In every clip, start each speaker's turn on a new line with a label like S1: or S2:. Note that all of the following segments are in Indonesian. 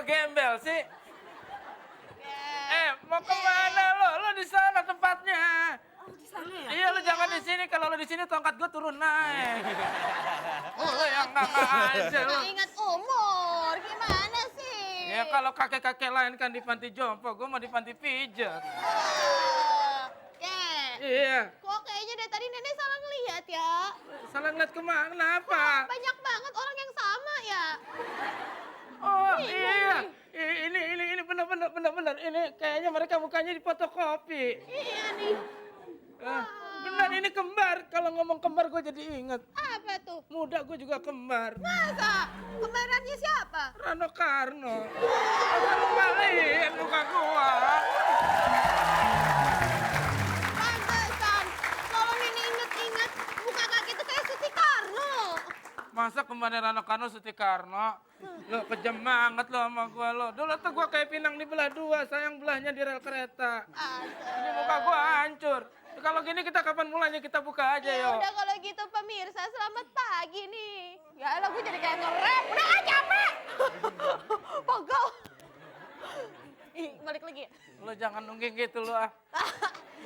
S1: gembel sih? Mau kemana lo? Lo di sana tempatnya.
S2: Oh, di sana ya?
S1: Iya, lo jangan di sini. Kalau lo di sini tongkat gue turun naik. Lo yang nggak aja lo.
S2: Nggak ingat umur, gimana sih?
S1: Ya kalau kakek-kakek lain kan di panti jompo, gue mau di panti pijat. Iya.
S2: Kok kayaknya dari tadi nenek salah ngelihat ya?
S1: Salah ngeliat kemana? Kenapa?
S2: Banyak banget orang yang sama ya.
S1: Oh iya. Ini benar. Ini kayaknya mereka mukanya difotokopi.
S2: Iya nih.
S1: Benar ini kembar. Kalau ngomong kembar gue jadi inget.
S2: Apa tuh?
S1: Muda gue juga kembar.
S2: Masa? Kembarannya siapa?
S1: Rano Karno. Kalau balikin muka gua.
S2: Pantesan. Kalau nenek inget-inget muka kakek itu kayak Suti Karno.
S1: Masa kembarnya Rano Karno, Suti Karno? Lo kejam banget lo sama gua lo. Dulu tuh gua kayak pinang dibelah dua, sayang belahnya di rel kereta. Ini muka gua hancur. Kalau gini kita kapan mulainya kita buka aja
S2: Ya
S1: yo.
S2: udah kalau gitu pemirsa, selamat pagi nih. Ya elah gue jadi kayak nge-rap. Udah ah, capek. Pogol. Ih, balik lagi ya?
S1: Lo jangan nungging gitu lo ah.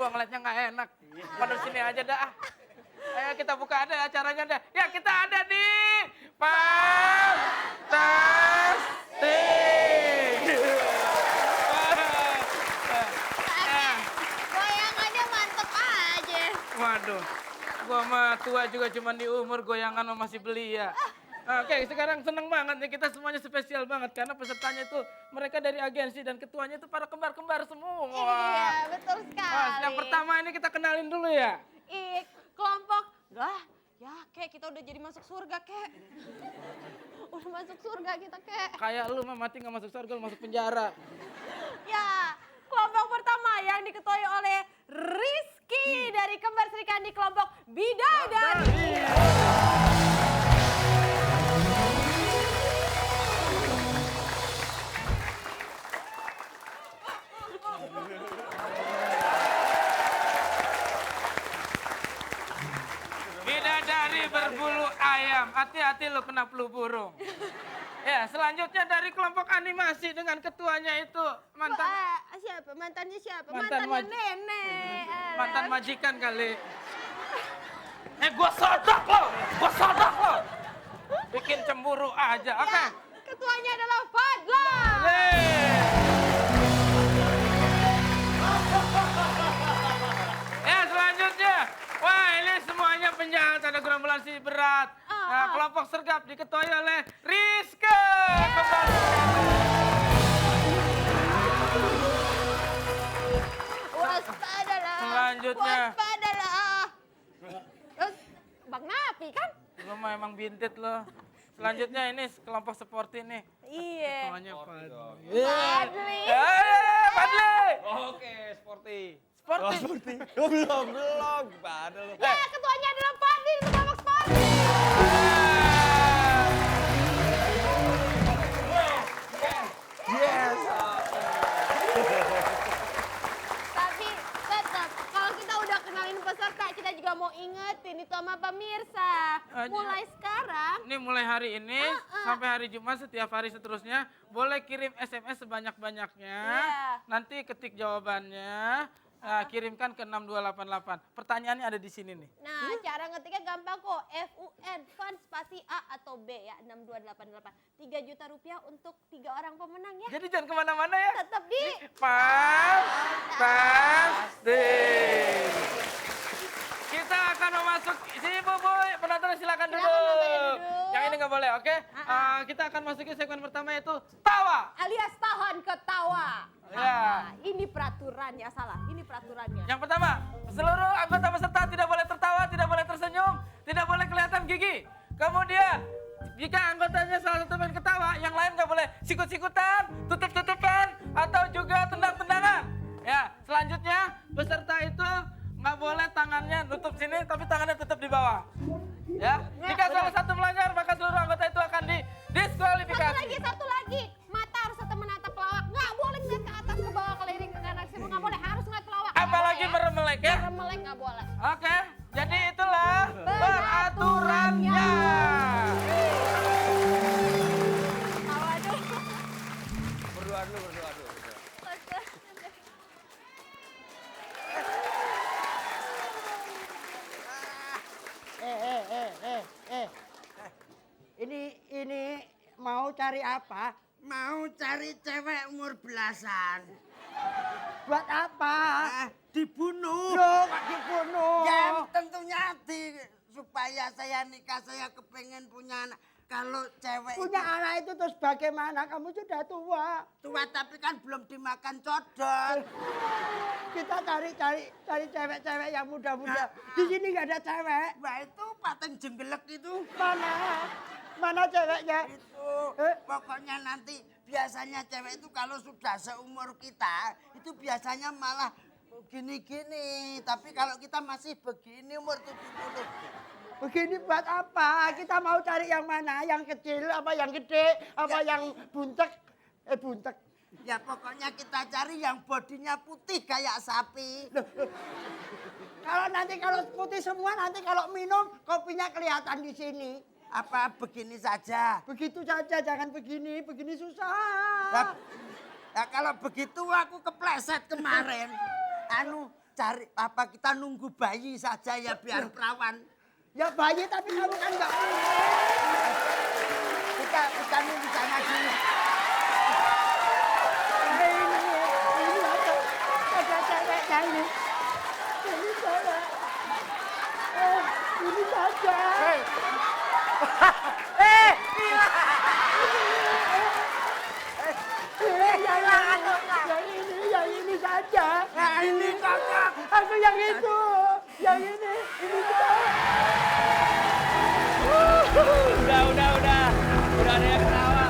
S1: Gua ngeliatnya nggak enak. Pada sini aja dah ah. Ayo kita buka ada acaranya dah. Ya kita ada di Fantastic.
S2: Goyangannya mantep aja.
S1: Waduh, gua mah tua juga cuman di umur, goyangan mah masih belia. Oke, sekarang seneng banget nih, kita semuanya spesial banget karena pesertanya itu mereka dari agensi dan ketuanya itu para kembar-kembar semua.
S2: Iya, betul sekali.
S1: Yang pertama ini kita kenalin dulu ya.
S2: Kelompok. Ya, Kek, kita udah jadi masuk surga, Kek. Udah masuk surga kita, Kek.
S1: Kayak lu mah mati nggak masuk surga, lu masuk penjara.
S2: Ya, kelompok pertama yang diketuai oleh Rizky dari Kembar Serikandi kelompok Bidadari.
S1: Bidadari berbulu ayam, hati-hati lu kena flu burung. Ya, selanjutnya dari kelompok animasi dengan ketuanya itu
S2: Siapa? Mantannya siapa?
S1: Mantan
S2: Mantannya nenek.
S1: mantan majikan kali. Gua sodak lo. Bikin cemburu aja, oke?
S2: Ya, ketuanya adalah Fadla.
S1: Ya, selanjutnya. Wah, ini semuanya penjahat, ada gerombolan si berat. Nah, kelompok sergap diketuai oleh Rizka.
S2: Waspadalah.
S1: Selanjutnya.
S2: Waspadalah. Terus Bang Napi kan?
S1: Lo mah emang bintit lo. Selanjutnya ini kelompok sporty nih.
S2: Iya.
S1: Ketuanya Fadli.
S2: Fadli.
S1: Fadli.
S3: Oke, sporty.
S1: Sporty.
S3: Belum. Gimana lu?
S2: Ya, ketuanya adalah Fadli untuk kelompok sporty.
S3: Yes.
S2: Tapi tetap kalau kita udah kenalin peserta, kita juga mau ingetin itu sama pemirsa. Mulai sekarang.
S1: Ini mulai hari ini sampai hari Jumat setiap hari seterusnya boleh kirim SMS sebanyak-banyaknya.
S2: Iya.
S1: Nanti ketik jawabannya, kirimkan ke 6288. Pertanyaannya ada di sini nih.
S2: Nah, cara ngetiknya gampang kok. FUN, fun, spasi A atau B ya, 6288. 3 juta rupiah untuk 3 orang pemenang ya.
S1: Jadi jangan kemana-mana ya.
S2: Tetap di
S1: Fantastic. Kita akan memasuki sini Bu, penonton silakan duduk.
S2: duduk.
S1: Yang ini nggak boleh, oke? Kita akan masuki segmen pertama yaitu tawa.
S2: alias tahan ketawa.
S1: Ya.
S2: Ini peraturannya salah. Ini peraturannya.
S1: Yang pertama, seluruh anggota peserta tidak boleh tertawa, tidak boleh tersenyum, tidak boleh kelihatan gigi. Kemudian, jika anggotanya salah satu main ketawa, yang lain nggak boleh sikut-sikutan, tutup-tutupan, atau juga tendang-tendangan. Ya, selanjutnya peserta itu nggak boleh tangannya nutup sini, tapi tangannya tetap di bawah. Ya, jika salah satu melanggar, maka seluruh anggota itu akan didiskualifikasi.
S2: Satu lagi. Mata harus tetap menatap pelawak. Nggak boleh ngeliat ke atas, ke bawah, ke liring, ke kanan, ke kiri. Nggak boleh, harus ngeliat pelawak.
S1: Apalagi meremelek ya.
S2: Meremelek nggak boleh.
S1: Oke, jadi itulah peraturannya.
S2: Tawa dulu.
S3: aduh.
S4: Ini mau cari apa?
S5: Mau cari cewek umur belasan.
S4: Buat apa?
S5: Dibunuh.
S4: Loh, kok dibunuh?
S5: Ya tentunya supaya saya nikah, saya kepengen punya anak. Kalau cewek
S4: Punya
S5: itu
S4: anak itu terus bagaimana? Kamu sudah tua.
S5: tua tapi kan belum dimakan codot.
S4: Kita cari cewek-cewek yang muda-muda. Di sini nggak ada cewek.
S5: Wah itu paten jenggelek itu.
S4: Mana? Mana ceweknya?
S5: Itu pokoknya nanti biasanya cewek itu kalau sudah seumur kita itu biasanya malah gini-gini. Tapi kalau kita masih begini umur 70.
S4: Begini buat apa? Kita mau cari yang mana? Yang kecil, apa yang gede, apa
S5: Ya.
S4: yang buntek? Buntek.
S5: Ya pokoknya kita cari yang bodinya putih kayak sapi.
S4: Kalau putih semua, nanti kalau minum kopinya kelihatan di sini.
S5: Apa begini saja?
S4: Begitu saja, jangan begini susah.
S5: Ya kalau begitu aku kepleset kemarin. Cari apa kita nunggu bayi saja ya biar perawan.
S4: Ya bayi tapi kamu kan nggak punya.
S5: Kita nunggu sana dulu.
S4: Ini ada ceweknya ini. Ini cewek. Ini saja. Yang ini saja.
S5: Nah ini kakak.
S4: Aku yang itu. Yang ini saja.
S3: Udah. Udah ada yang ketawa.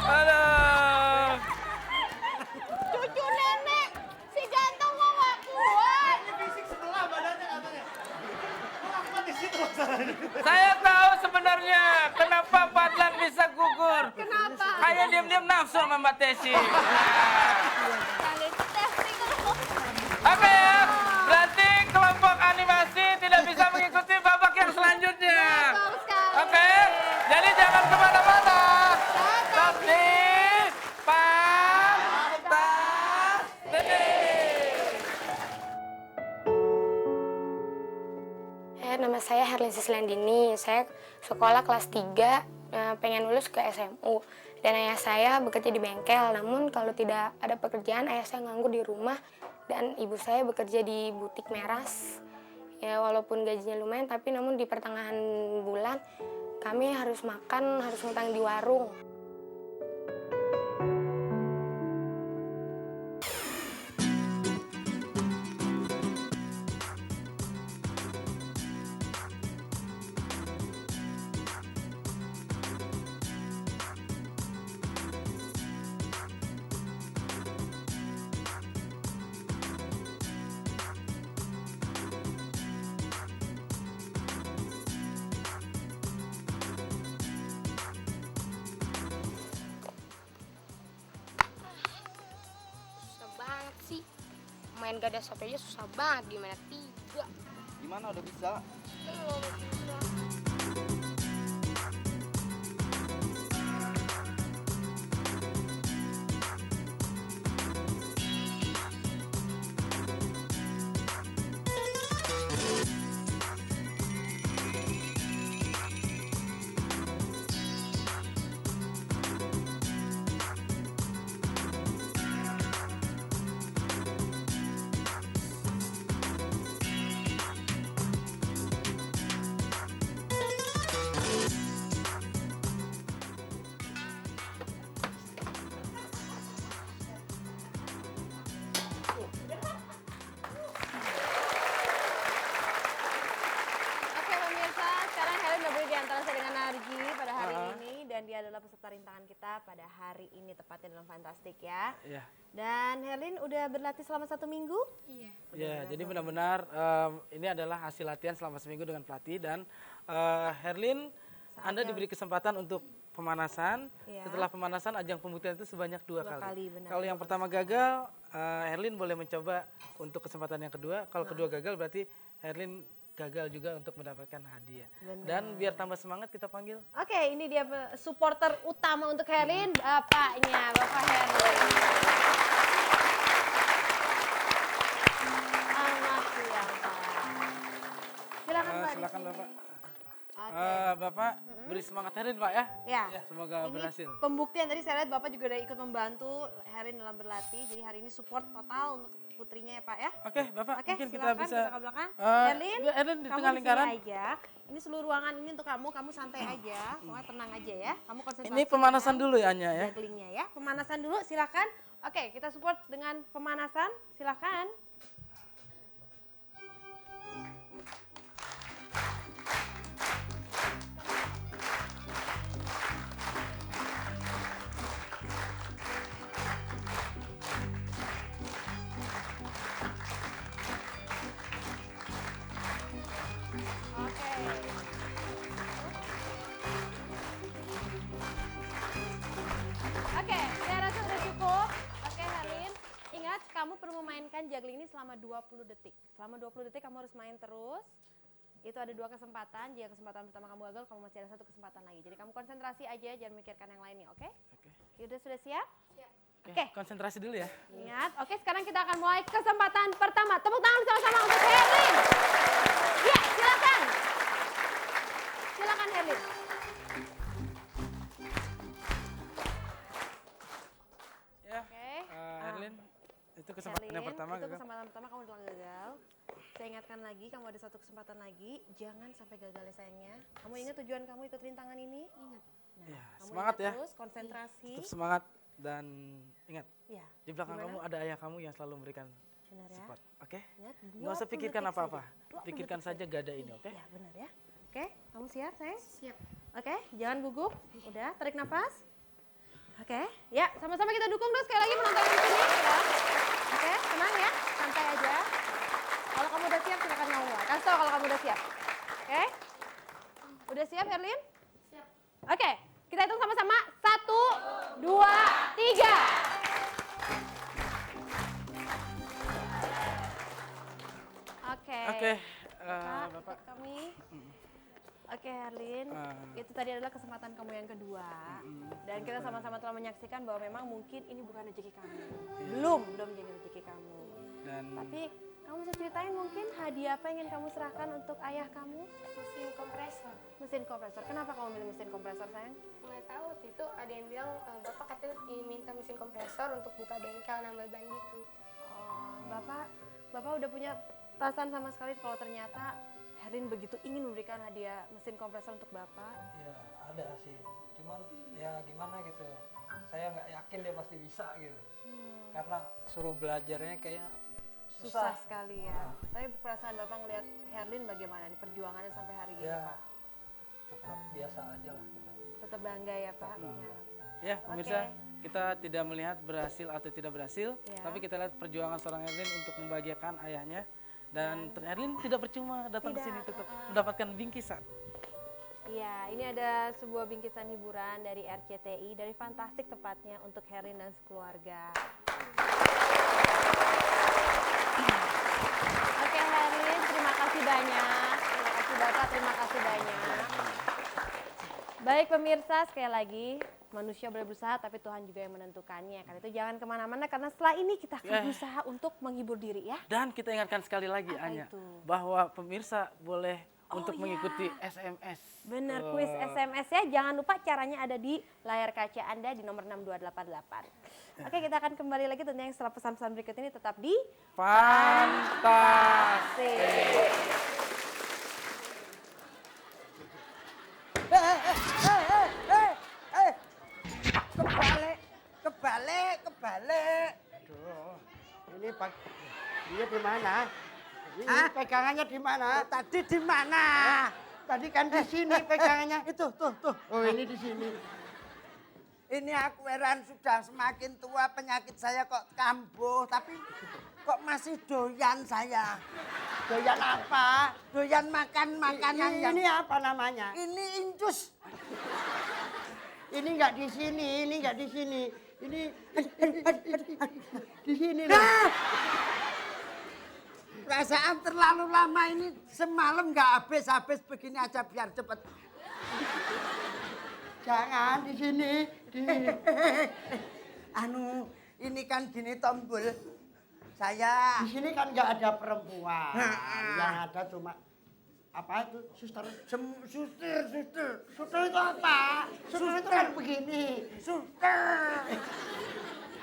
S1: Aduh.
S2: Cucu nenek, si ganteng mau gak kuat.
S1: Saya tahu sebenarnya kenapa Fadlan bisa gugur.
S2: Kenapa?
S1: Kayak diam-diam nafsu sama Mbak Tesi.
S2: Kali testing kalau
S1: Oke ya, berarti kelompok animasi tidak bisa mengikuti babak yang selanjutnya.
S2: bagus sekali.
S1: Oke, jadi jangan kemana-mana. Tetap di Pantas
S6: Nama saya Herlin Sislandini. Saya sekolah kelas 3, pengen lulus ke SMU. Dan ayah saya bekerja di bengkel, namun kalau tidak ada pekerjaan, ayah saya nganggur di rumah. Dan ibu saya bekerja di butik meras. Ya walaupun gajinya lumayan, tapi namun di pertengahan bulan kami harus makan, harus ngutang di warung. Susah banget sih. Main gada satu aja susah banget, gimana 3?
S3: Gimana udah bisa?
S6: Belum bisa.
S2: Oke pemirsa, sekarang Helen udah berdiri di antara saya dengan Narji pada hari ini. Dan dia adalah peserta rintangan kita pada hari ini, tepatnya dalam Fantastik ya.
S1: Iya.
S2: Dan Helen udah berlatih selama 1 minggu?
S6: Iya.
S1: Ya, jadi benar-benar ini adalah hasil latihan selama seminggu dengan pelatih dan Herlin, Anda diberi kesempatan untuk pemanasan.
S2: Iya.
S1: Setelah pemanasan, ajang pembuktian itu sebanyak 2
S2: 2 kali, benar.
S1: Kalau yang pertama gagal, Herlin boleh mencoba untuk kesempatan yang kedua. Kalau kedua gagal berarti Herlin gagal juga untuk mendapatkan hadiah.
S2: Benar.
S1: Dan biar tambah semangat kita panggil
S2: Oke, ini dia supporter utama untuk Herlin, bapaknya, Bapak Herlin. Selamat siang, Pak. Silakan Pak. di
S1: silakan
S2: sini.
S1: Bapak.
S2: Oke.
S1: Bapak beri semangat Herlin Pak ya.
S2: Ya.
S1: Semoga
S2: Ini
S1: berhasil.
S2: pembuktian tadi saya lihat Bapak juga udah ikut membantu Herlin dalam berlatih. Jadi hari ini support total untuk putrinya ya Pak ya.
S1: Oke Bapak,
S2: Oke,
S1: mungkin kita
S2: silakan
S1: bisa
S2: ke belakang.
S1: Herlin
S2: Herlin,
S1: di
S2: kamu
S1: tengah
S2: di
S1: lingkaran.
S2: sini aja. Ini seluruh ruangan ini untuk kamu santai aja. Pokoknya tenang aja ya. Kamu konsentrasi.
S1: Ini pemanasan
S2: dengan
S1: dulu ya Anya ya.
S2: jugglingnya ya. Pemanasan dulu silakan. Oke, kita support dengan pemanasan. Silakan. Oke. Oke, saya rasa sudah cukup. Oke, Herlin. Ingat, kamu perlu memainkan juggling ini selama 20 detik. Selama 20 detik kamu harus main terus. Itu ada 2 kesempatan. Jika kesempatan pertama kamu gagal, kamu masih ada 1 kesempatan lagi. Jadi kamu konsentrasi aja, jangan mikirkan yang lainnya, oke?
S1: Oke.
S2: Yaudah, sudah siap? Siap.
S1: Oke,
S2: Oke.
S1: konsentrasi dulu ya.
S2: Ingat, oke sekarang kita akan mulai kesempatan pertama. Tepuk tangan sama-sama untuk Herlin. Ya, silakan. Silakan Herlin.
S1: Ya.
S2: Oke.
S1: Herlin, itu kesempatan yang pertama
S2: itu
S1: gagal.
S2: kesempatan pertama kamu telah gagal. Saya ingatkan lagi, kamu ada 1 kesempatan lagi. Jangan sampai gagal ya sayangnya. Kamu ingat tujuan kamu ikut rintangan ini? Ingat. Nah,
S1: Ya,
S2: kamu
S1: semangat
S2: ingat
S1: ya.
S2: terus, konsentrasi.
S1: Tetap semangat dan ingat
S2: Ya,
S1: di belakang
S2: Gimana?
S1: kamu ada ayah kamu yang selalu memberikan
S2: benar ya.
S1: support. Oke?
S2: Ingat,
S1: Nggak usah
S2: 20
S1: pikirkan
S2: detik
S1: apa-apa.
S2: saja. 20
S1: Pikirkan
S2: detik
S1: saja gada ini, oke?
S2: Ya, benar ya. Oke, kamu siap sayang? Siap. Oke, jangan gugup. Udah, tarik nafas. Oke, ya sama-sama kita dukung terus sekali lagi penonton di sini. Ya. Oke, tenang ya, santai aja. Kalau kamu udah siap, silakan ngomong. Kasih tau kalau kamu udah siap. Oke? Udah siap, Herlin? Siap. Oke, kita hitung sama-sama. 1, 2, 3. Oke.
S1: Oke,
S2: Bapak,
S1: Bapak.
S2: ikut kami. Oke, Herlin, itu tadi adalah kesempatan kamu yang kedua. Dan kita sama-sama telah menyaksikan bahwa memang mungkin ini bukan rezeki kamu. Belum menjadi rezeki kamu.
S1: Dan
S2: Tapi kamu bisa ceritain mungkin hadiah apa yang ingin kamu serahkan untuk ayah kamu?
S6: Mesin kompresor.
S2: Mesin kompresor. Kenapa kamu milih mesin kompresor, sayang?
S6: Nggak tahu, waktu itu ada yang bilang bapak katanya minta mesin kompresor untuk buka bengkel nambal ban gitu.
S2: Oh, Bapak udah punya perasaan sama sekali kalau ternyata Herlin begitu ingin memberikan hadiah mesin kompresor untuk Bapak.
S4: Ya ada sih, cuman ya gimana gitu. Saya nggak yakin dia pasti bisa gitu. Karena suruh belajarnya kayak
S2: Susah sekali ya. Tapi perasaan Bapak ngelihat Herlin bagaimana nih perjuangannya sampai hari ini,
S4: Ya
S2: Pak?
S4: tetap biasa aja lah. Gitu.
S2: Tetap bangga ya, Pak.
S1: ya pemirsa,
S2: Oke.
S1: kita tidak melihat berhasil atau tidak berhasil,
S2: Ya.
S1: tapi kita lihat perjuangan seorang Herlin untuk membahagiakan ayahnya. Dan Herlin tidak percuma datang ke sini untuk mendapatkan bingkisan.
S2: Iya, ini ada sebuah bingkisan hiburan dari RCTI, dari Fantastik tepatnya untuk Herlin dan sekeluarga. Oke Herlin, terima kasih banyak. Terima kasih Bapak, terima kasih banyak. Baik pemirsa, sekali lagi, manusia boleh berusaha tapi Tuhan juga yang menentukannya. Karena itu jangan kemana-mana karena setelah ini kita akan berusaha untuk menghibur diri ya.
S1: Dan kita ingatkan sekali lagi
S2: Apa
S1: Anya,
S2: itu?
S1: bahwa pemirsa boleh untuk
S2: iya.
S1: mengikuti SMS.
S2: Bener, kuis SMS ya. Jangan lupa caranya ada di layar kaca Anda di nomor 6288. Oke, kita akan kembali lagi tentunya setelah pesan-pesan berikut ini tetap di
S1: Fantastik.
S5: Kebalik.
S4: Aduh, ini pak, dia di mana? Ini
S5: Hah?
S4: pegangannya di mana?
S5: Tadi di mana?
S4: Tadi kan di sini pegangannya.
S5: Itu tuh.
S4: Oh ini di sini.
S5: Ini aku heran sudah semakin tua penyakit saya kok kambuh, tapi kok masih doyan saya.
S4: Doyan apa?
S5: Doyan makan makanan yang
S4: Ini apa namanya?
S5: ini incus.
S4: Ini nggak di sini, ini nggak di sini. Ini di sini loh.
S5: Perasaan terlalu lama ini semalam nggak habis-habis begini aja biar cepet. Jangan di sini. Anu, ini kan gini tombol. Saya
S7: Di sini kan nggak ada perempuan. Yang ada cuma apa itu suster.
S5: suster.
S7: Suster itu apa? Suster itu kan begini.
S5: Suster.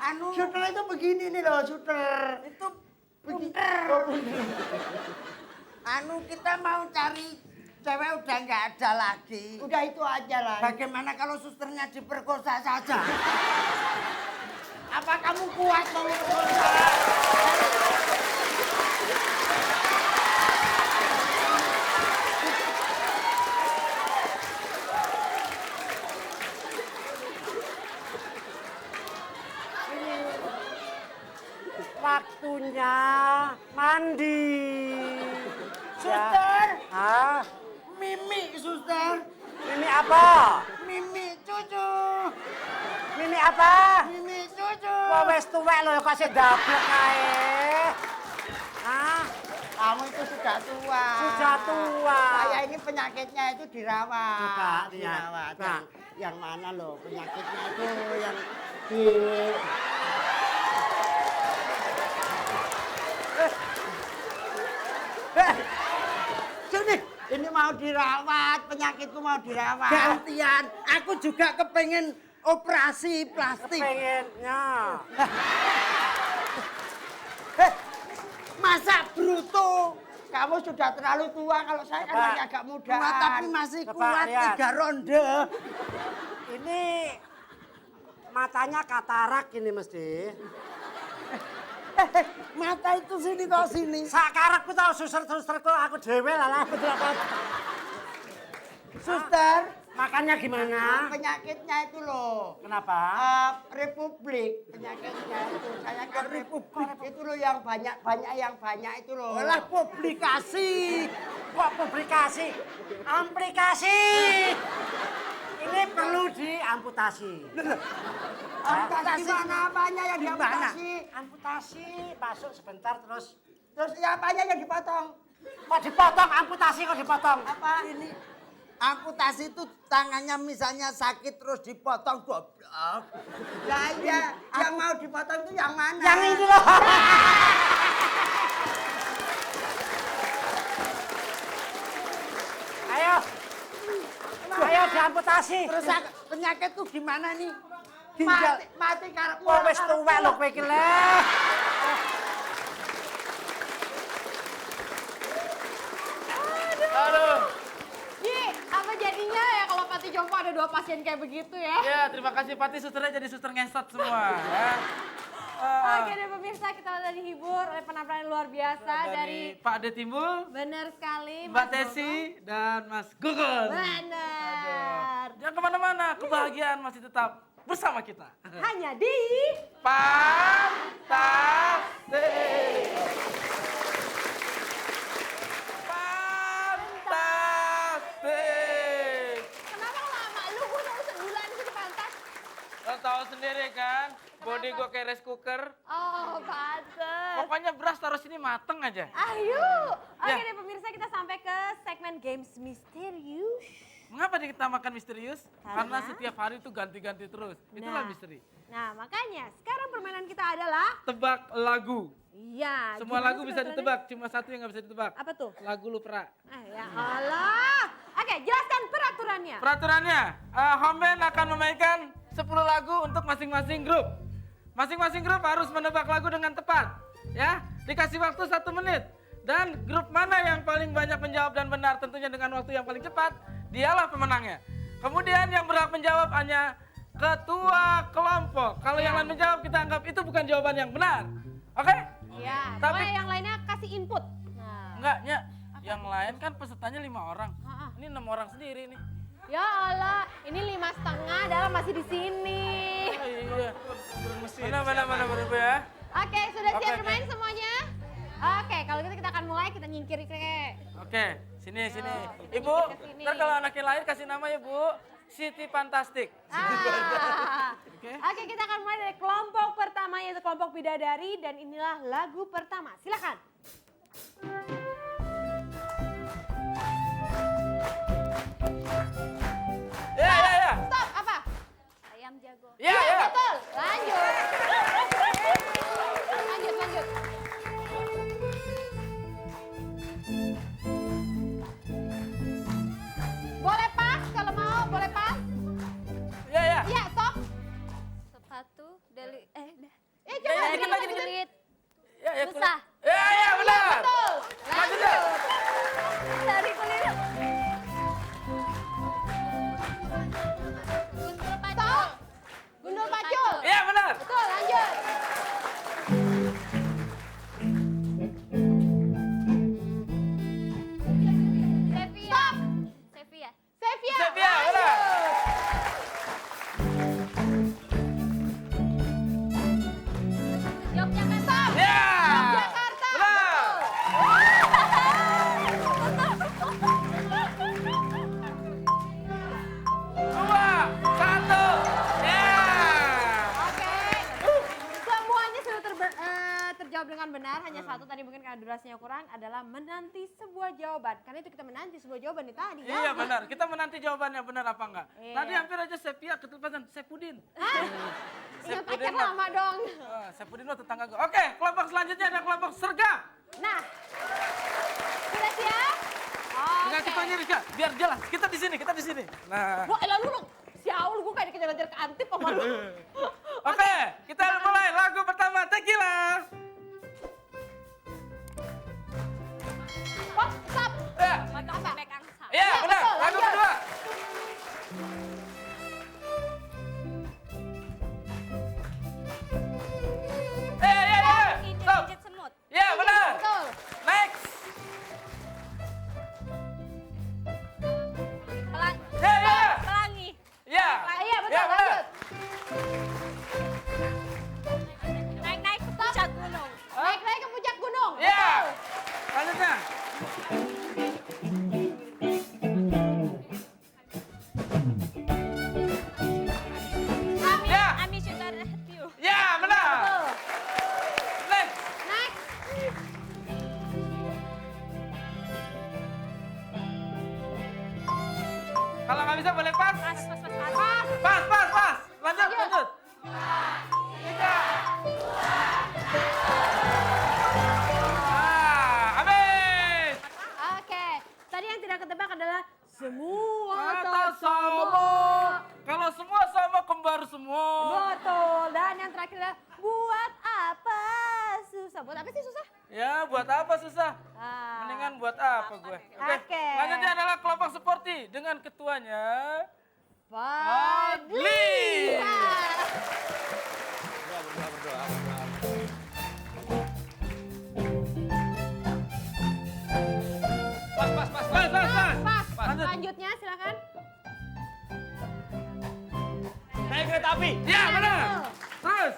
S5: Anu,
S7: Suster itu begini nih loh, suster.
S5: itu
S7: Begitu.
S5: anu kita mau cari cewek udah nggak ada lagi.
S7: Udah itu aja lah.
S5: Bagaimana kalau susternya diperkosa saja?
S7: Apa kamu kuat mau berdosa?
S8: Waktunya mandi.
S5: Suster,
S8: Hah?
S5: Mimi suster,
S8: Ini apa?
S5: Mimi cucu,
S8: Ini apa?
S5: Mimi cucu.
S8: Wah wis tuwek lho kok sik dablek kae. Hah?
S7: Kamu itu sudah tua.
S8: Sudah tua.
S7: Saya ini penyakitnya itu dirawat.
S8: Coba lihat.
S7: Dirawat.
S8: Nah.
S7: Yang mana loh penyakitnya itu yang di
S5: Sini,
S7: ini mau dirawat, penyakitku mau dirawat.
S5: gantian. Aku juga kepengen operasi plastik.
S8: Pengennya.
S5: Masa bruto?
S7: Kamu sudah terlalu tua, kalau saya kan
S8: Coba.
S7: masih agak muda.
S5: Tua tapi masih
S8: Coba
S5: kuat
S8: lihat.
S5: 3 ronde.
S8: Ini matanya katarak ini mesti.
S5: Mata itu sini kok sini.
S8: Sakarepku tau suster-susterku aku dhewe lah aku delok.
S5: Suster,
S8: Makannya gimana?
S7: Penyakitnya itu loh.
S8: Kenapa?
S7: Republik penyakitnya itu. Saya kan Republik itu loh yang banyak itu loh.
S5: olah publikasi.
S8: Kok publikasi? Amplikasi. Ini perlu diamputasi.
S7: Amputasi gimana apanya yang
S5: Gimana?
S7: diamputasi?
S8: Amputasi, masuk sebentar terus.
S7: Terus ya apanya yang dipotong?
S8: Kok dipotong? Amputasi kok dipotong?
S7: Apa?
S5: Ini amputasi itu tangannya misalnya sakit terus dipotong goblok.
S7: Lah iya, yang mau dipotong itu yang mana?
S8: Yang ini loh. Ayo. Ayo diamputasi.
S5: Terus penyakit tuh gimana nih?
S7: Mati karepmu.
S8: Kok wis tuwek lho kowe iki leh.
S1: Aduh.
S2: Ji, apa jadinya ya kalau Pati Jompo ada 2 pasien kayak begitu ya?
S1: Ya, terima kasih Pati, susternya jadi suster ngesot semua. Ya.
S2: Oke deh pemirsa, kita udah dihibur oleh penampilan luar biasa dari
S1: Pak Ade Timbul,
S2: benar sekali
S1: Mbak
S2: Mas
S1: Tesi, dan Mas Gugun.
S2: Benar.
S1: Jangan kemana-mana, kebahagiaan masih tetap bersama kita.
S2: Hanya di
S1: Fantastik. Fantastik.
S2: kenapa lama lu gue udah sebulan sih di pantas?
S1: Lo tahu sendiri kan, body gue kayak rice cooker.
S2: Oh, pantes.
S1: Pokoknya beras taruh sini mateng aja.
S2: Ayo. Oke
S1: Ya.
S2: deh pemirsa, kita sampai ke segmen games misterius.
S1: Mengapa kita makan misterius? Karena
S2: Karena?
S1: setiap hari itu ganti-ganti terus. Itulah
S2: Nah.
S1: misteri.
S2: Nah, makanya sekarang permainan kita adalah
S1: Tebak lagu.
S2: iya.
S1: Semua
S2: gimana
S1: lagu
S2: sih
S1: bisa
S2: peraturannya?
S1: ditebak, cuma satu yang nggak bisa ditebak.
S2: Apa tuh?
S1: Lagu Lupra.
S2: Ya Allah. Oke, jelaskan peraturannya.
S1: Peraturannya, home band akan memainkan 10 lagu untuk masing-masing grup. Masing-masing grup harus menebak lagu dengan tepat. Ya, dikasih waktu 1 menit. Dan grup mana yang paling banyak menjawab dan benar tentunya dengan waktu yang paling cepat, dialah pemenangnya. Kemudian yang berhak menjawab hanya ketua kelompok. Kalau yang lain menjawab, kita anggap itu bukan jawaban yang benar. Oke?
S2: Iya,
S1: Tapi-
S2: pokoknya yang lainnya kasih input. Nah.
S1: Enggak, Nya. Yang lain kan pesertanya 5 orang.
S2: Ah, ah.
S1: Ini 6 orang sendiri nih.
S2: Ya Allah, ini 5,5 dalam masih di sini.
S1: Oh iya. Mana Bu ya?
S2: Oke, sudah
S1: Oke,
S2: siap
S1: oke.
S2: bermain semuanya? Oke, kalau gitu kita akan mulai, kita nyingkir Kek.
S1: Oke, sini.
S2: Kita
S1: Ibu,
S2: kesini.
S1: ntar kalau anaknya lahir kasih nama ya Bu. Siti Fantastik.
S2: Oke, kita akan mulai dari kelompok pertama yaitu kelompok bidadari dan inilah lagu pertama. Silakan. durasinya kurang adalah menanti sebuah jawaban. Karena itu kita menanti sebuah jawaban nih tadi.
S1: Iya benar, kita menanti jawabannya benar apa enggak.
S2: Iya.
S1: Tadi hampir aja Sepia ketepasan Sepudin.
S2: Ingat pacar lama dong.
S1: Sepudin mah tetangga gue. Oke, kelompok selanjutnya ada kelompok sergap.
S2: Nah, sudah siap?
S1: Enggak kita ini Rizka, biar jelas. Kita di sini, kita di sini. Nah,
S2: Wah, elah lu. Siaul, gue kayak dikejar-kejar ke Antip sama lu.
S1: oke, kita mulai lagu pertama Tequila.
S2: Oh, stop.
S1: Ya,
S6: Potong bebek angsa.
S1: iya benar.
S2: betul,
S1: Lagu
S2: lanjut.
S1: kedua. Stop.
S6: Pijit semut.
S1: Ya benar.
S2: Betul.
S1: Next.
S6: Pelangi.
S1: Ya.
S2: Iya, betul.
S1: Ya, benar.
S2: Lanjut.
S6: Naik-naik ke puncak gunung.
S2: Naik-naik ke puncak gunung.
S1: Ya.
S2: Betul.
S1: Selanjutnya. Ya.
S6: Ami should have you.
S1: Ya, benar.
S2: Betul.
S1: Next.
S2: Next.
S1: Kalau nggak bisa boleh pas.
S6: Pas.
S1: Pas. Lanjut, lanjut. Tiga. Habis.
S2: Oke. Tadi yang tidak ketebak adalah semua
S1: Atau semua. Kalau semua sama kembar semua.
S2: Betul. Dan yang terakhir adalah buat apa susah? Buat apa sih susah?
S1: Ya, buat apa susah?
S2: Ah.
S1: Mendingan buat apa gue?
S2: Oke.
S1: Selanjutnya adalah kelompok sporty dengan ketuanya
S2: Fadli.
S1: Pas.
S2: Pas.
S1: Lanjut.
S2: Selanjutnya silakan.
S3: Naik kereta api.
S1: Ya, benar. Terus.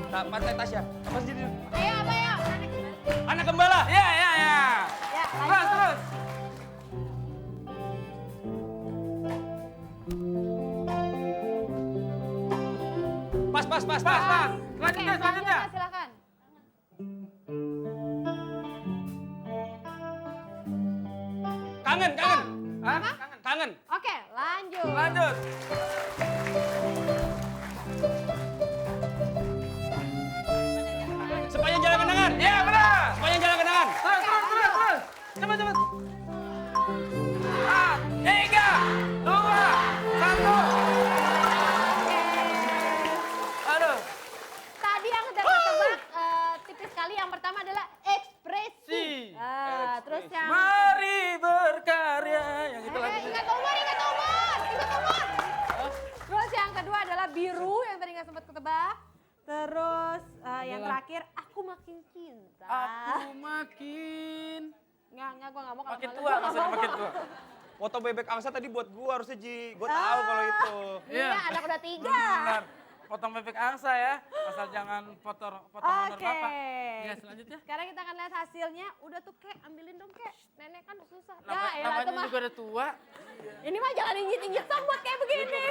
S3: Nah, Pantai Tasya. Apa sih ini?
S2: Ayo, apa ya?
S3: Anak gembala.
S1: Ya.
S2: Ya, lanjut.
S1: Terus.
S3: Pas.
S1: Pas.
S2: Oke,
S1: Selanjutnya.
S2: silakan.
S3: Kangen.
S1: Hah?
S3: Kangen.
S2: Oke, lanjut.
S1: Lanjut.
S3: Sepanjang jalan kenangan.
S1: Ya, benar.
S3: Sepanjang jalan kenangan.
S1: Terus. Cepat. 3, 2, 1. Aduh.
S2: Tadi yang tidak ketebak tipis sekali. Yang pertama adalah ekspresi. Terus yang
S1: Mari berkarya. Yang itu lagi.
S2: ingat umur. Terus yang kedua adalah biru yang tadi nggak sempat ketebak. Terus yang terakhir aku makin cinta.
S1: Aku makin
S2: Nggak, gua nggak mau kalau
S1: makin
S2: malu.
S1: tua, maksudnya makin tua.
S3: Foto bebek angsa tadi buat gua harusnya Ji. Gua tahu kalau itu.
S2: Iya, anak udah 3.
S1: Benar. Potong bebek angsa ya, asal jangan potong honor
S2: Oke.
S1: bapak. Ya, selanjutnya.
S2: Sekarang kita akan lihat hasilnya. Udah tuh Kek, ambilin dong Kek. Nenek kan susah.
S1: Namanya
S2: tuh mah.
S1: juga udah tua.
S2: Ini mah jangan injit-injit sambut kayak begini.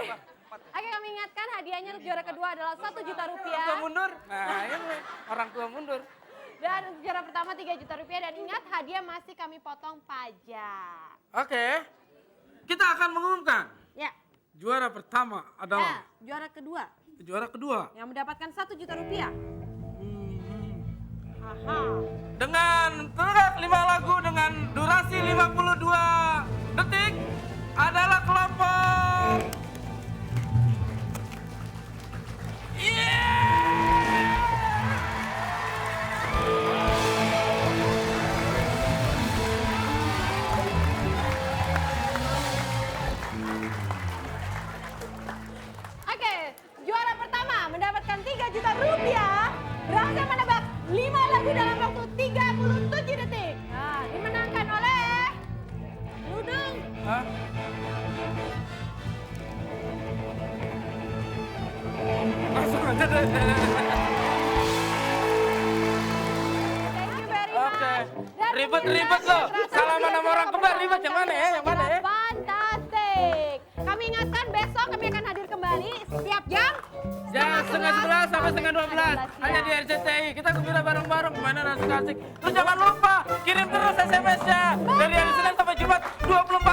S2: Oke, kami ingatkan hadiahnya untuk juara kedua adalah Rp1 juta.
S1: Tua mundur. Nah, ini orang tua mundur.
S2: Dan untuk juara pertama Rp3 juta. Dan ingat hadiah masih kami potong pajak.
S1: Oke. Kita akan mengumumkan
S2: Ya.
S1: juara pertama adalah
S2: Juara kedua
S1: juara kedua
S2: yang mendapatkan Rp1 juta. Haha.
S1: dengan terus 5 lagu dengan durasi 52 detik adalah kelompok
S2: Oke, juara pertama mendapatkan Rp3 juta. Berhasil menebak 5 lagu dalam waktu 37 detik. Nah, dimenangkan oleh Ludung.
S1: Hah? Langsung aja deh.
S2: Thank you very much.
S1: Oke.
S2: Dan
S1: Ribet-ribet
S2: pemirsa,
S1: loh.
S2: ternyata
S1: Salaman sama
S2: biasanya
S1: orang kembar ribet.
S2: pemenang
S1: Yang mana ya?
S2: kali ini
S1: Yang mana ya?
S2: adalah Fantastic. Kami mengingatkan besok kami akan hadir kembali setiap jam
S1: Jam setengah 11 sampai setengah 12. Hanya di RCTI. Kita gembira bareng-bareng, mainan asik-asik. Terus jangan lupa kirim terus SMS-nya. Dari hari Senin sampai Jumat 24